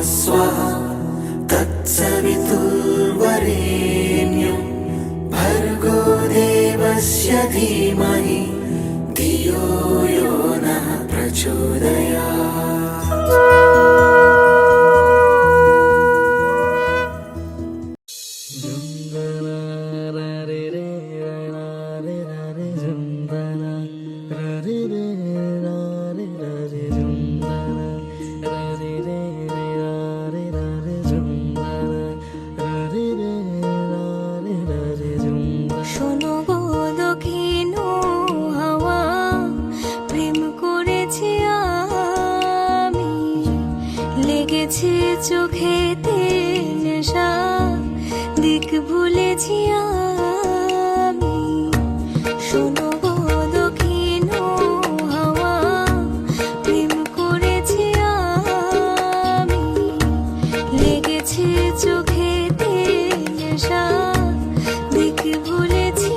स्वाहा तत्सवितुर्वरेण्यं भर्गो देवस्य धीमहि धियो यो नः प्रचोदयात्। শোনো গো দক্ষিণ হাওয়া, প্রেম করেছি আমি, লেগেছে চোখেতে নেশা, দিক ভুলেছি আমি। শোনো গো দক্ষিণ হাওয়া, প্রেম করেছি আমি, লেগেছে চোখেতে নেশা, দিক ভুলেছি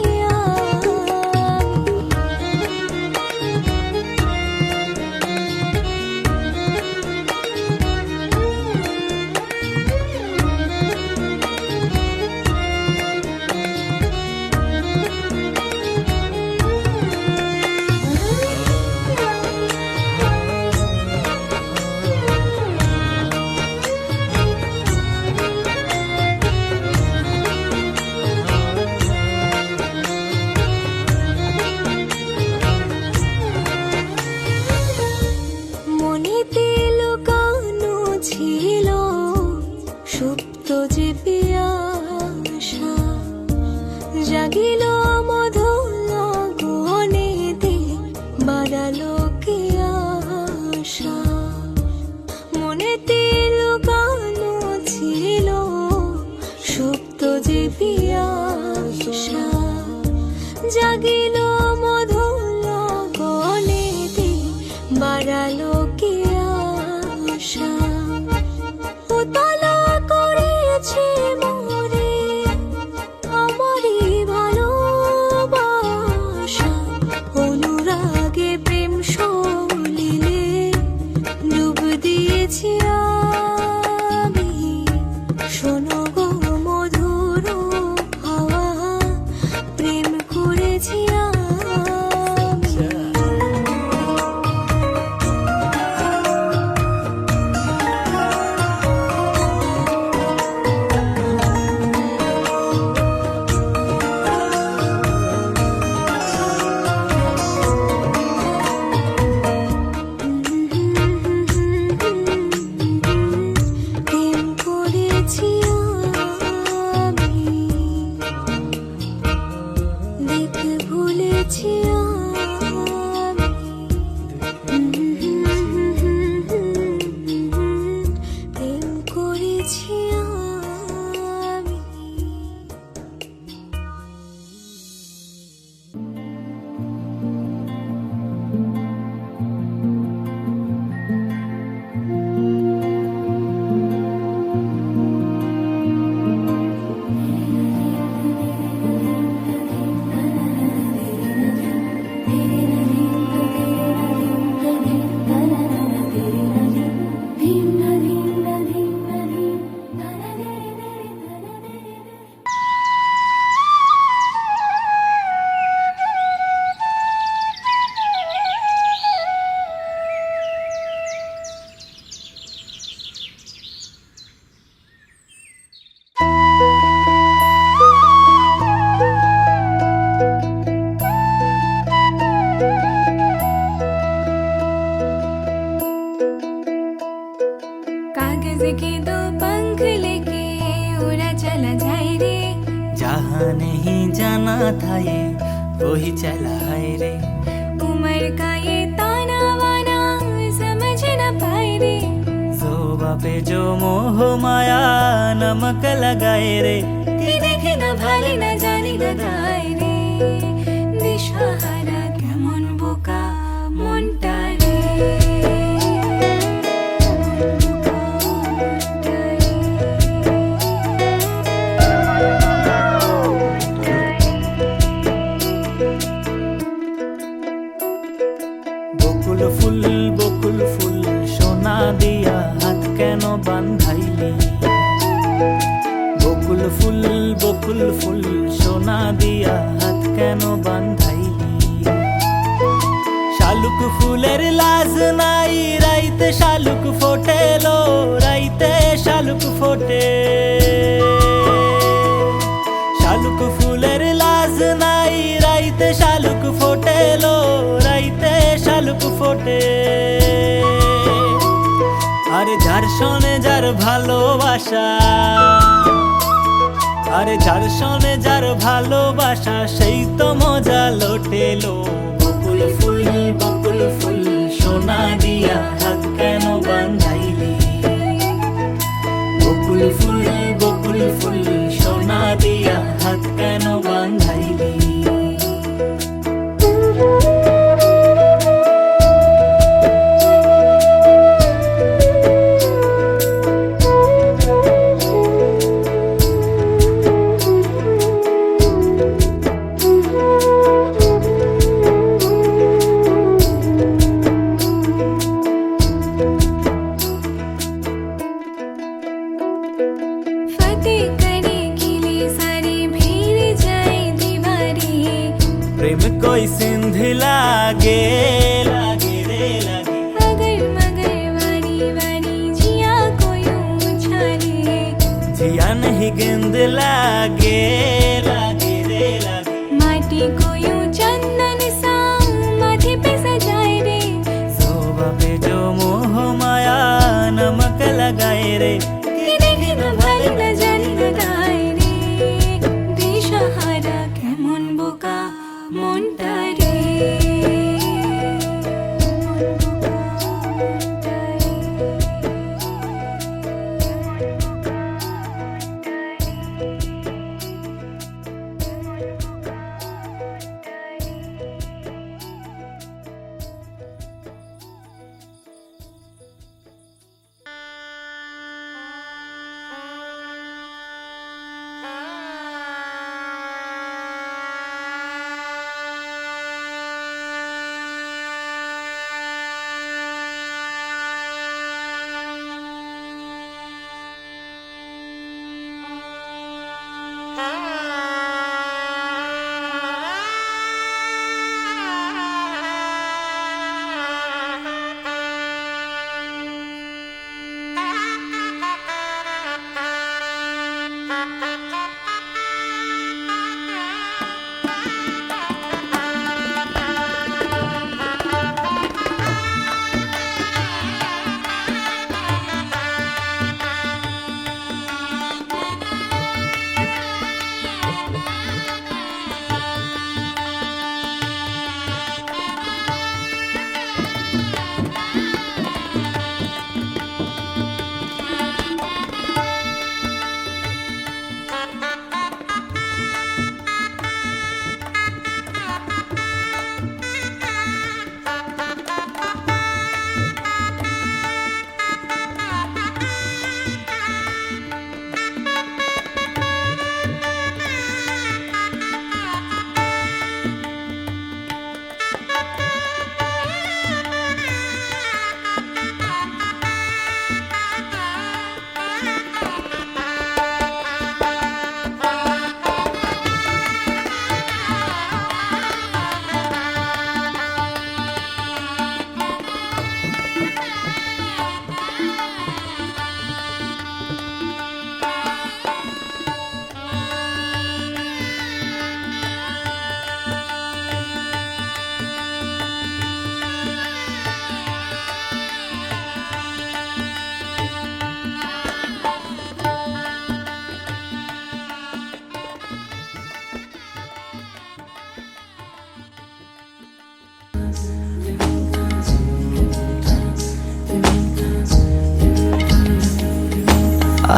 মনেতে লুকানো ছিল সুপ্ত যে পিয়াসা, জাগিল মধুর গগনেতে, বাড়ালো কি আশা। মনেতে লুকানো ছিল সুপ্ত যে পিয়াসা, জাগিল মধুর গগনেতে, বাড়ালো কি আশা। উতলা করেছে মোরে আমারই ভালোবাসা, অনুরাগে প্রেম সলিলে ডুব দিয়েছি আমি। শোনো গো মধুর হাওয়া, প্রেম করেছি আমি। প্রেম করেছি আমি, দিক ভুলেছি আমি। প্রেম করেছি আমি। कागज के दो पंख लेके उड़ा चला जाए रे, जहाँ नहीं जाना था ये वही चला है रे। उम्र का ये ताना वाना समझ न पाए रे, जोबा पे जो मोह माया नमक लगाए रे। कि देखे न भाले न जाने लगाए रे, दिशाहारा केमन बोका মনটা রে। বকুল ফুল সোনা দিয়া হাত কেন বান্ধ ফুল সোনা দিয়া হাত কেন বান্ধাইলি শালুক ফুলের লাজ নাই রাইতে শালুক ফোটেলো রাইতে শালুক ফোটে শালুক ফুলের লাজ নাই রাইতে শালুক ফোটেলো রাইতে শালুক ফোটে আরে যার শোনে যার ভালোবাসা আরে যার শোনে যার ভালোবাসা সেই তো মজা লোটেলো বকুল ফুল সোনা দিয়া হাত কেন বান্ধাইলি বকুল ফুল সোনা দিয়া হাত কেন বান্ধাইলি फतेह करे खिले सारे भीड़ जाए दीवारे प्रेम कोई सिंधी लागे लागे रे लागे अगर मगर वारी वारी जिया कोई उछाले जिया नहीं गेंद लागे लागे रे लागे माटी कोई चंदन सा माथे पे सजाए रे शोभा पे जो मोह माया नमक लगाए रे कि देखे ना भालो ना जानी ना गाए रे दिशाहारा केमन बोका মনটা রে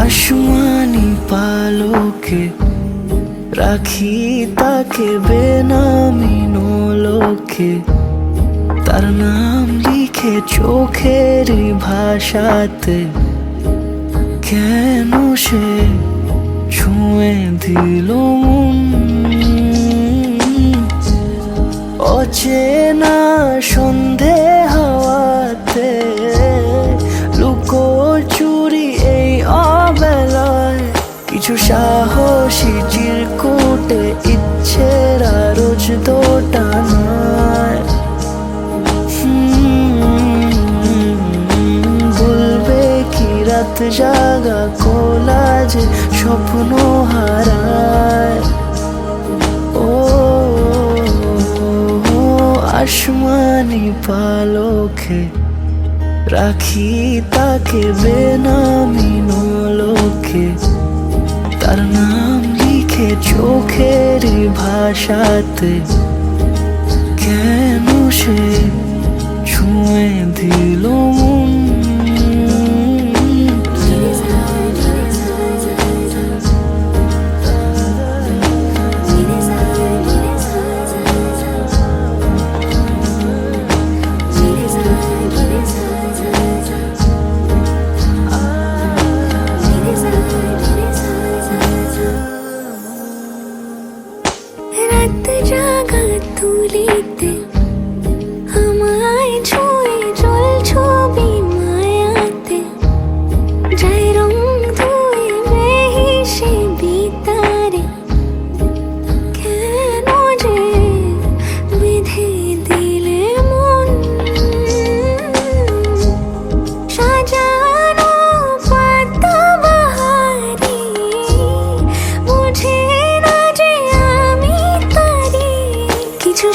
আসমানি পালকে রাখি তাকে বেনামি নোলকে তার নাম লিখে চোখের ভাষাতে কেন সে ছুঁয়ে দিল মন অচেনা সন্ধে হাওয়াতে লুকোচুরি এই অবেলায় কিছু সাহসী চিরকুট আসমানি পালকে রাখি তাকে বেনামি নোলকে, তার নাম লিখে চোখের ভাষাতে। কেন সে ছুঁয়ে দিল মন, রাত জাগা তুলিতে আমায় ছুঁয়ে জল ছবি মায়াতে, যাই রং ধুয়ে বেহিসে বিতারে। কেন যে বিধে দিলে মন, সাজানো পাতা বাহারি বুঝে না যে আমি তারি। কিছু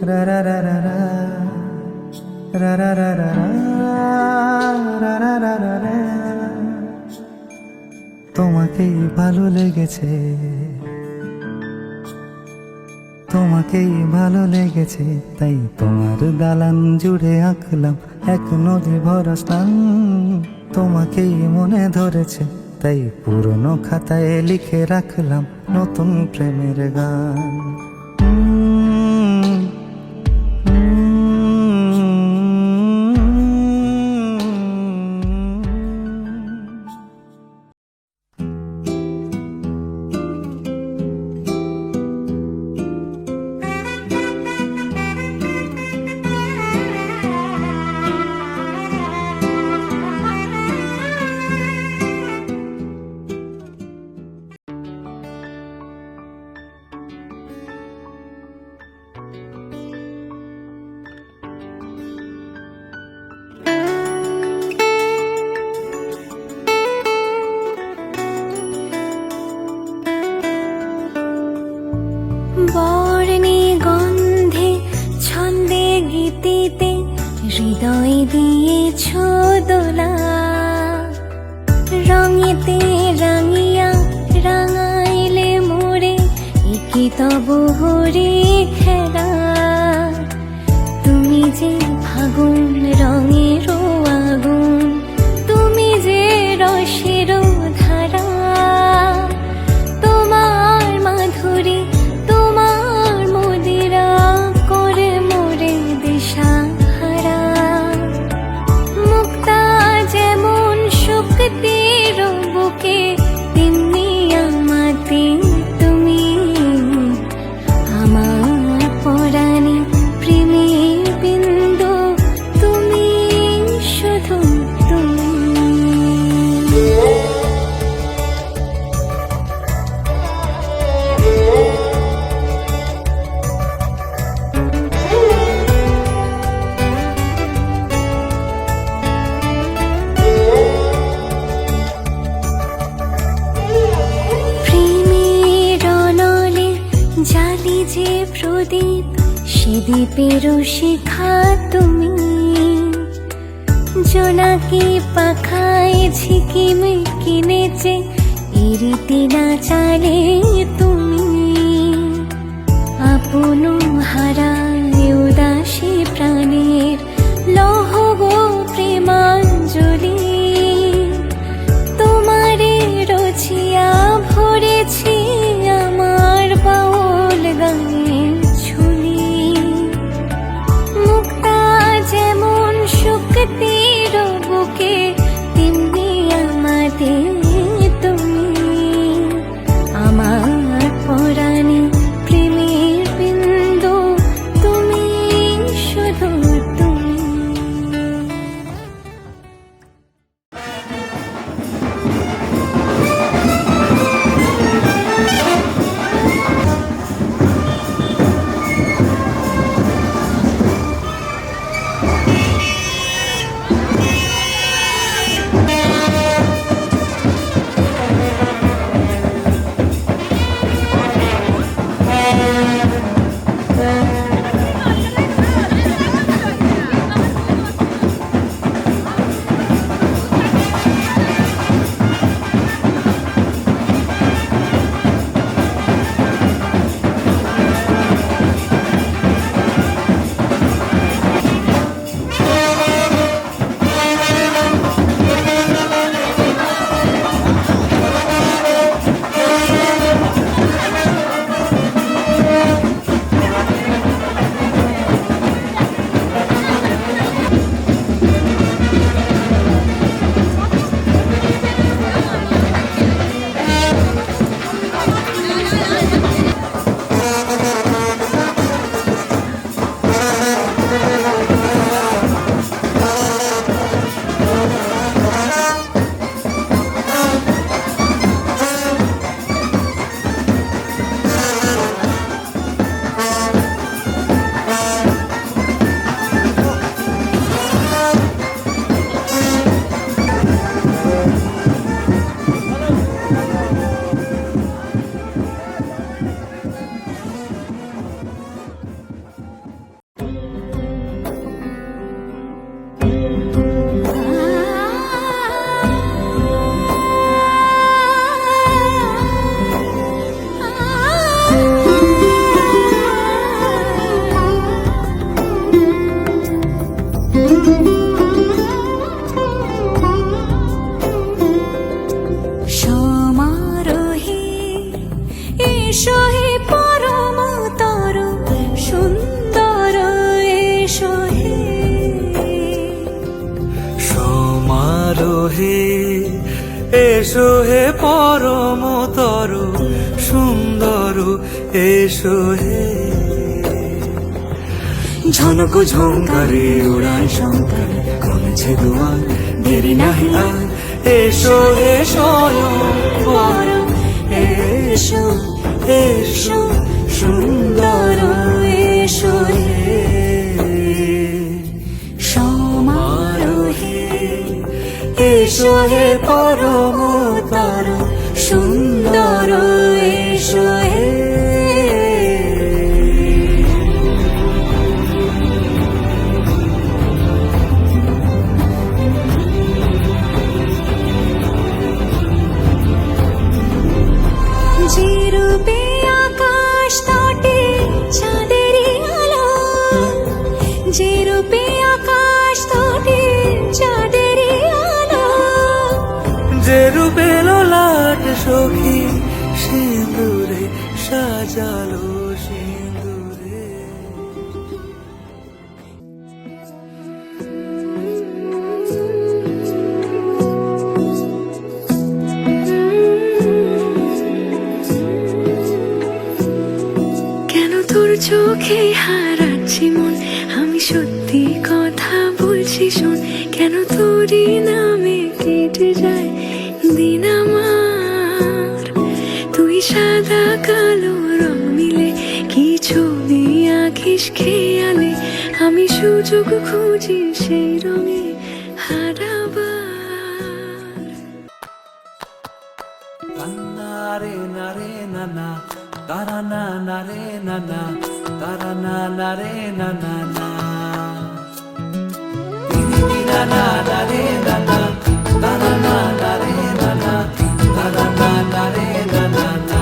রা রা রা রা রা রা রা রা রা রা রা রা রা রা। তোমাকেই ভালো লেগেছে, তোমাকেই ভালো লেগেছে, তাই তোমার দালান জুড়ে আঁকলাম এক নদী ভরা স্থান। তোমাকেই মনে ধরেছে, তাই পুরনো খাতায় লিখে রাখলাম নতুন প্রেমের গান। বর্ণে গন্ধে ছন্দে গীতিতে হৃদয় দিয়েছ দোলা, রঙেতে রাঙিয়া রাঙাইলে মোরে একি তব হরে খেলা। তুমি যে ফাগুন রঙের আগুন, তুমি যে রসের ধারা, তোমার মাধুরী তোমার মদিরা করে মোরে দিশাহারা। মুক্তা যেমন শক্তির বুকে, তেমনি আমাতে তুমি। আমার পরাণে প্রেমের বিন্দু, তুমি শুধু তুমি। প্রেমের অনলে জালি যে প্রদীপ, সে দ্বীপের শিখা তুমি। জোনাকি পাখায় ঝিকিমি কিনেছে ইরিতি না চালে তুমি। আপন হারায় উদাসী প্রাণের লহ গো প্রেমাঞ্জলি। তোমারে রচিয়া ভরেছি আমার বাউল গানের ঝুলি। মুক্তা যেমন শক্তির বুকে, তেমনি আমাতে তুমি। আমার পরাণে প্রেমের বিন্দু, সমারোহে এসো হে পরমতর সুন্দর এসো হে সমারোহে এসো হে পরমতর সুন্দর এসো হে ঝনক ঝঙ্কারে উড়ায় শঙ্কর কমেছে দুয়ার দেরি নাহি আর এসো হে স্বয়ং বর এসো এসো সুন্দর এসো হে সমারোহে এসো হে পরমতর সুন্দর এসো হে যে রূপে আকাশ তটে চাঁদেরই আলো যে রূপে আকাশ তটে চাঁদেরই আলো যে রূপে লোলাট সখী সিঁদুরে সাজালো সিঁদুরে কেন তোর চোখে হারাচ্ছি মন আমি সত্যি কথা বলছি শোন কেন তোরই নামে কেটে যায় দিন আমার তুই সাদা কালো রং মিলে কি ছবি আঁকিস খেয়ালে আমি সুযোগ খুঁজি সেই রঙে হারাবার নারে নারে নানা তারা না নারে নানা তারা না নারে নানা না না নারে নানা তারা না নারে নানা তারা না নারে নানা না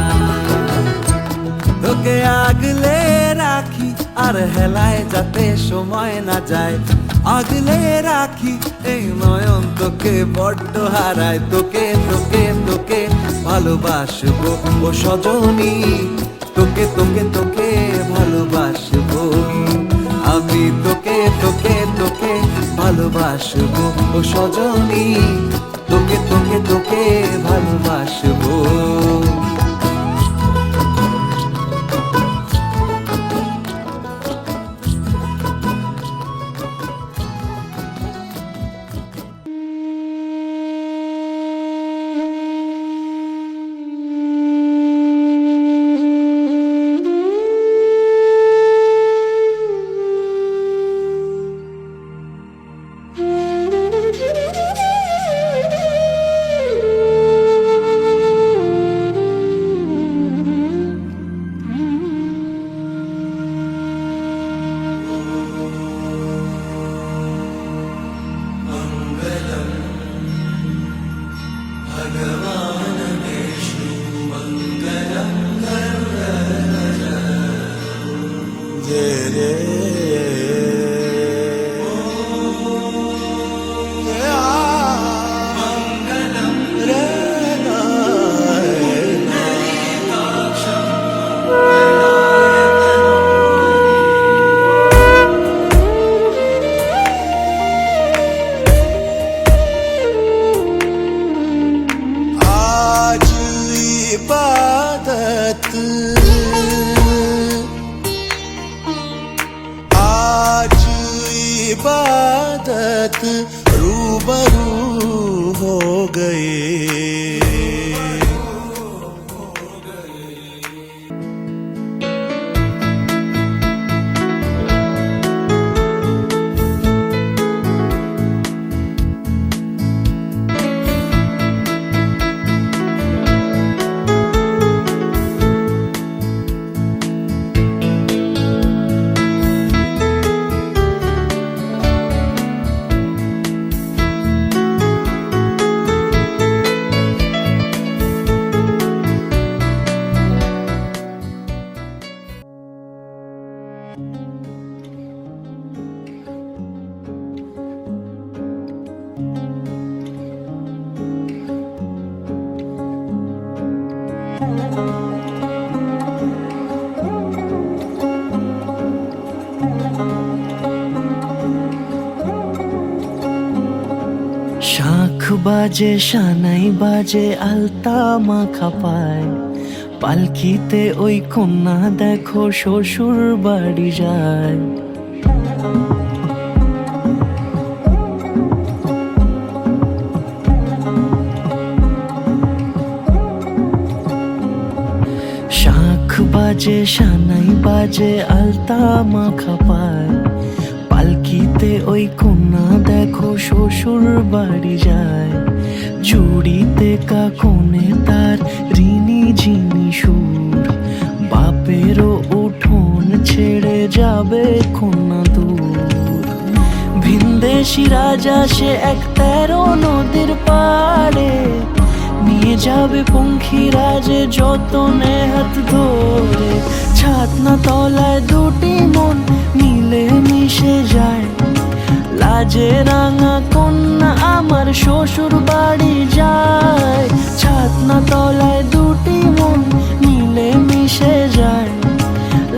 তোকে আগলে রাখি আর হেলায় যাতে সময় না যায় আগলে রাখি এই নয়ন তোকে বড্ড হারায় তোকে তোকে তোকে ভালোবাসবো ও সজনী তোকে তোকে তোকে ভালোবাসবো আমি তোকে তোকে তোকে ভালোবাসবো ও সজনী তোকে তোকে তোকে ভালোবাসবো आज इबादत रूबरू हो गए শাখ বাজে সানাই বাজে আলতা মাখা পায়, পালকিতে ওই কন্যা দেখো শ্বশুর বাড়ি যায়। শাখ বাজে সানাই বাজে আলতা মাখা পায়, পালকিতে ওই কন্যা দেখো শ্বশুর বাড়ি যায়। চুড়িতে কাকনে তার রিনি ঝিনি সুর, বাপেরও উঠোন ছেড়ে যাবে কন্যা দূর। ভিনদেশি রাজা সে এক 13 নদীর পাড়ে, নিয়ে যাবে পঙ্খিরাজে যতনে হাত ধরে। ছাতনা তলায় দুটি মন মিলে মিশে যায়, লাজে রাঙা কন্যা আমার শ্বশুর বাড়ি যায়। ছাতনা তলায় দুটি মন মিলে মিশে যায়,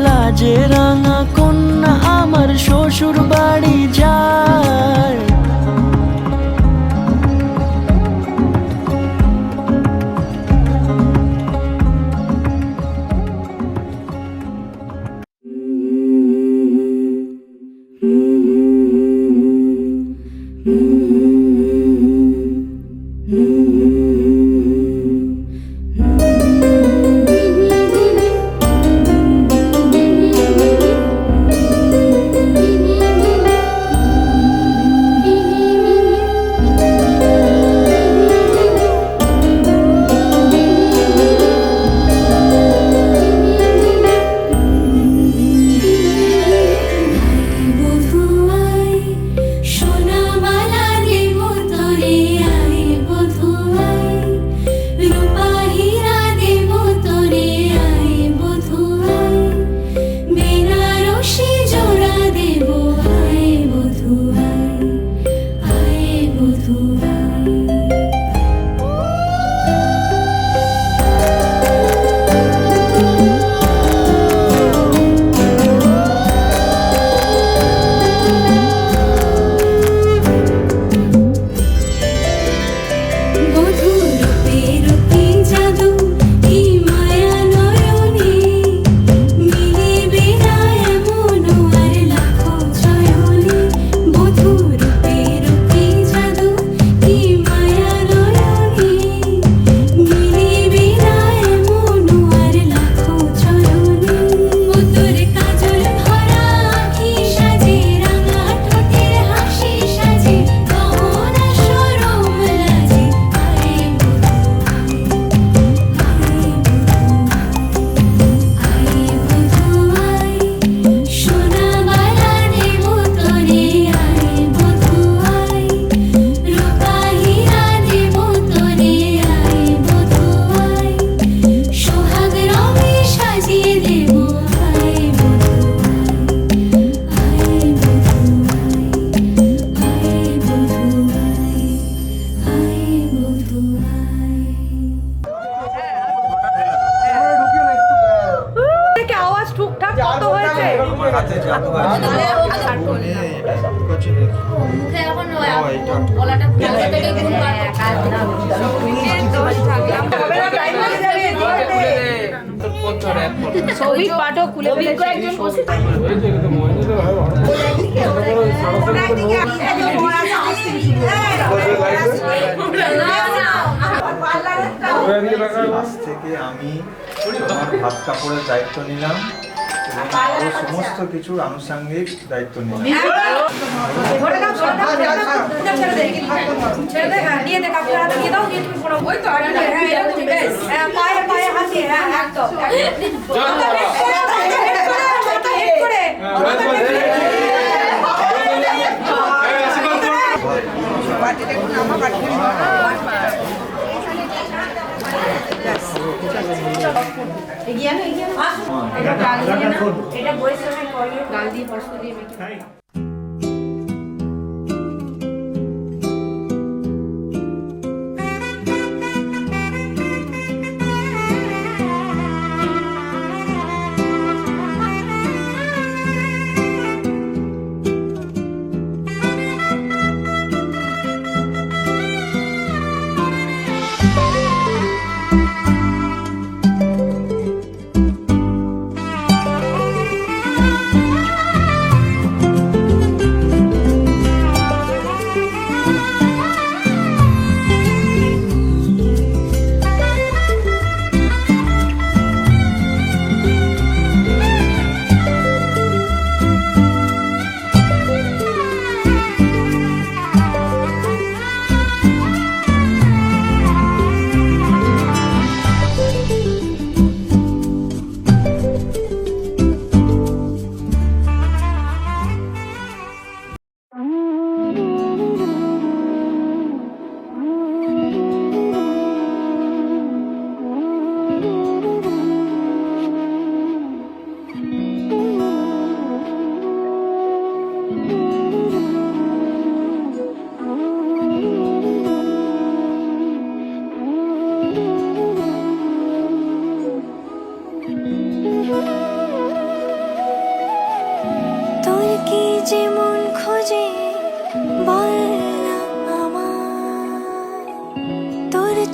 লাজে রাঙা কন্যা আমার শ্বশুর বাড়ি যায়। সৌভিক পাঠক খুলে আজ থেকে আমি আমার ভাত কাপড়ের দায়িত্ব নিলাম এবং সমস্ত কিছুর আনুষঙ্গিক দায়িত্ব নিলাম। এটা বয়স গাল দিয়ে পড়াশোনা দিয়ে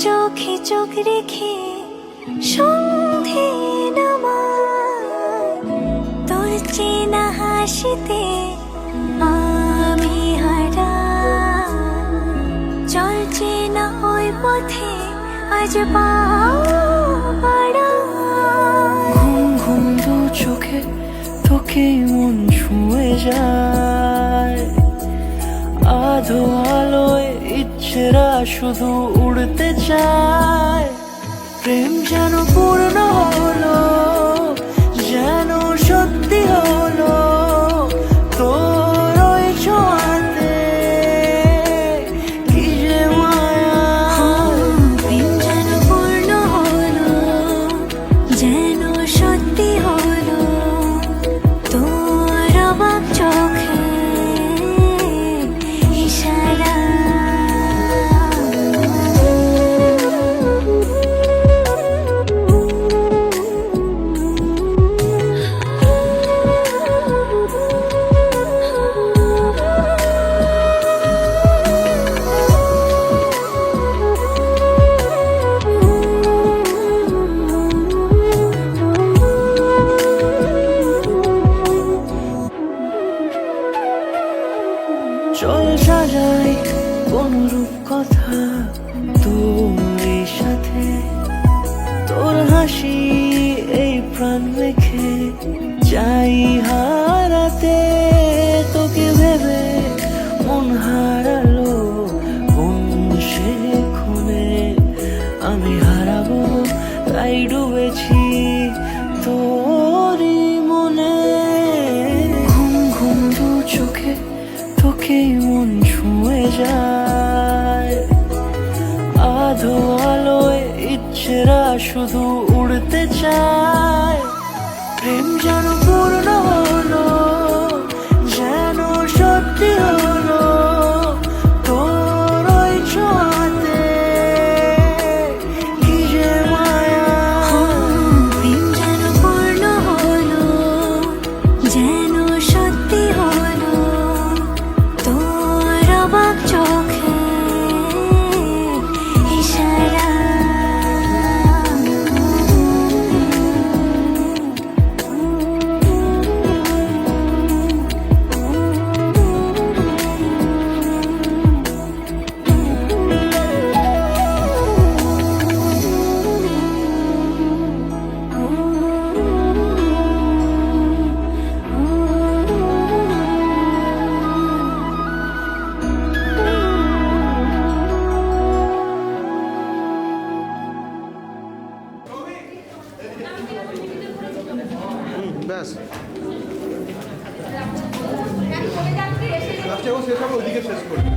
চোখে চোখ রেখে সন্ধে নামায়, তোর চেনা হাসিতে আমি হারাই। চল চেনা ওই পথে আজ পাড়া। ঘুম ঘুম দু চোখে তোকে মন ছুঁয়ে যায়, আধো আলোয় ইচ্ছেরা শুধু উড়তে চায়। প্রেম যেন পূর্ণ হলো, যেন সত্যি হলো তোর ওই ছোঁয়াতে, কি যে মায়া। প্রেম যেন পূর্ণ হলো, যেন সত্যি হলো তোর অবাক চোখে ইশারা। চল সাজাই কোন রূপ কথা তোর সাথে, তোর হাসি এই প্রাণ রেখে চাই হারাতে। তোকে ভেবে মন হারালো কোন সে ক্ষণে, আমি হারাবো তাই ডুবেছি তোরই মনে। ঘুম ঘুম দু চোখে তোকে মন ছুঁয়ে যায়, আধো আলোয় ইচ্ছেরা শুধু উড়তে চায়। প্রেম যেন পূর্ণ হলো, যেন সত্যি হলো তোর ওই ছোঁয়াতে, কি যে মায়া। প্রেম যেন পূর্ণ হলো, যেন সত্যি হলো তোর অবাক চোখে ইশারা। ব্যাস লাস্টে ও শেষ হবে, ওদিকে শেষ করবে।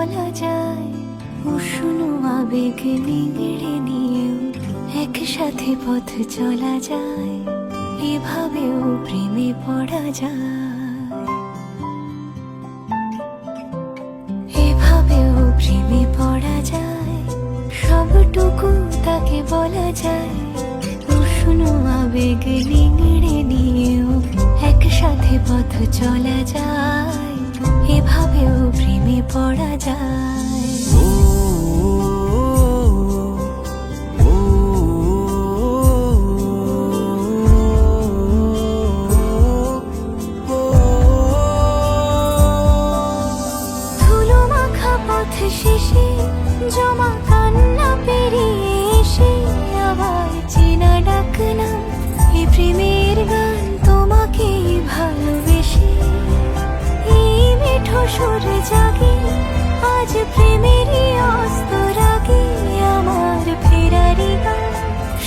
বলা যায়, উষ্ণ আবেগ নিংড়ে নিয়েও একসাথে পথ চলা যায়, এভাবেও প্রেমে পড়া যায়, এভাবেও প্রেমে পড়া যায়, সবটুকু তাকে বলা যায়, উষ্ণ আবেগ নিংড়ে নিয়েও একসাথে পথ চলা যায়, এভাবেও প্রেমে পড়া যায়। ও ও ধুলো মাখা পথ শেষে জমা কান্না পেরিয়ে এসে আবার চেনা ডাকনা, এই প্রেমের গান তোমাকেই ভালোবেসে, এই মিঠো সুর জাগে আজ প্রেমেরই অস্ত রাগে, আমার ফেরারি গান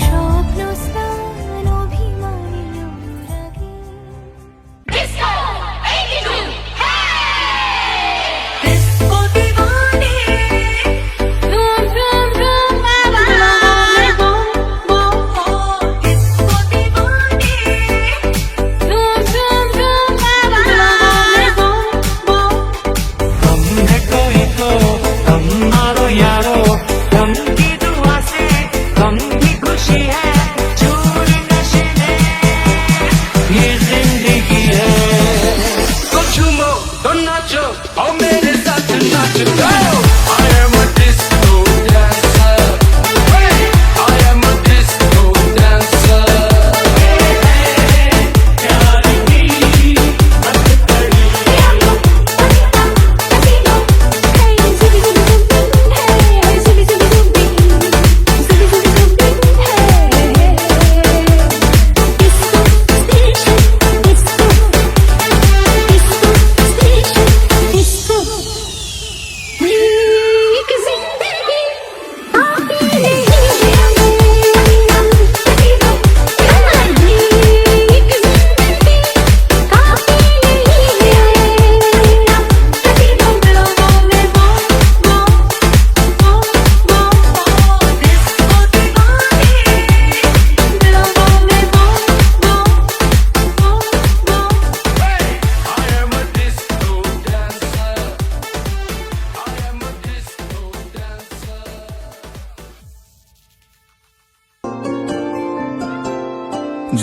স্বপ্ন স্নান অভিমানী অনুরাগে। Disco divane, rum rum rum babar, bom bom bom. Disco divane, rum rum rum babar, bom bom. हम है कोई तो हम मारो यारो, हम की दुआ से हम की खुशी है, चूर नशे में ये जिंदगी है। तो झूमो तो नाचो और मेरे साथ नाचो। I am a disco dancer. Hey, I am a disco dancer.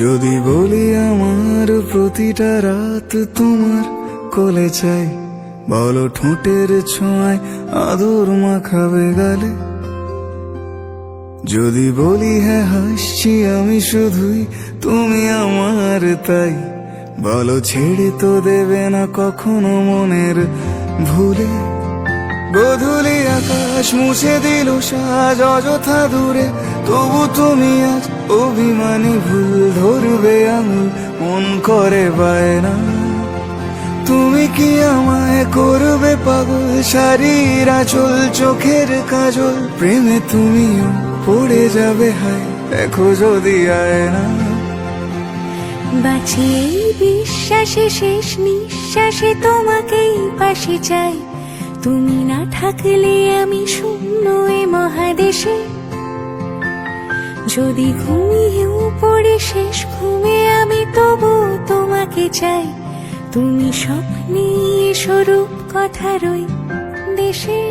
যদি বলি আমার প্রতিটা রাত তোমার কোলে চাই, বলো ঠোঁটের ছোঁয়ায় আদর মাখাবে গালে। যদি বলি হ্যাঁ হাসছি আমি শুধুই, তুমি আমার তাই, বলো ছেড়ে তো দেবে না কখনো মনের ভুলে। গোধূলি আকাশ মুছে দিল সাজ অযথা দূরে, তবু তুমি আজ অভিমানী ভুল ধরবে আঙুল, মন করে বায়না। তুমি কি আমায় করবে পাগল, শাড়ির আঁচল চোখের কাজল, প্রেমে তুমিও পড়ে যাবে হায়, দেখো যদি আয়না। বাঁচি এই বিশ্বাসে শেষ নিঃশ্বাসে তোমাকেই পাশে চাই, তুমি না থাকলে আমি শূন্য এ মহাদেশে। যদি ঘুমিয়েও পড়ে শেষ ঘুমে আমি তবু তোমাকে চাই, তুমি স্বপ্নে স্বরূপ কথার ওই দেশে।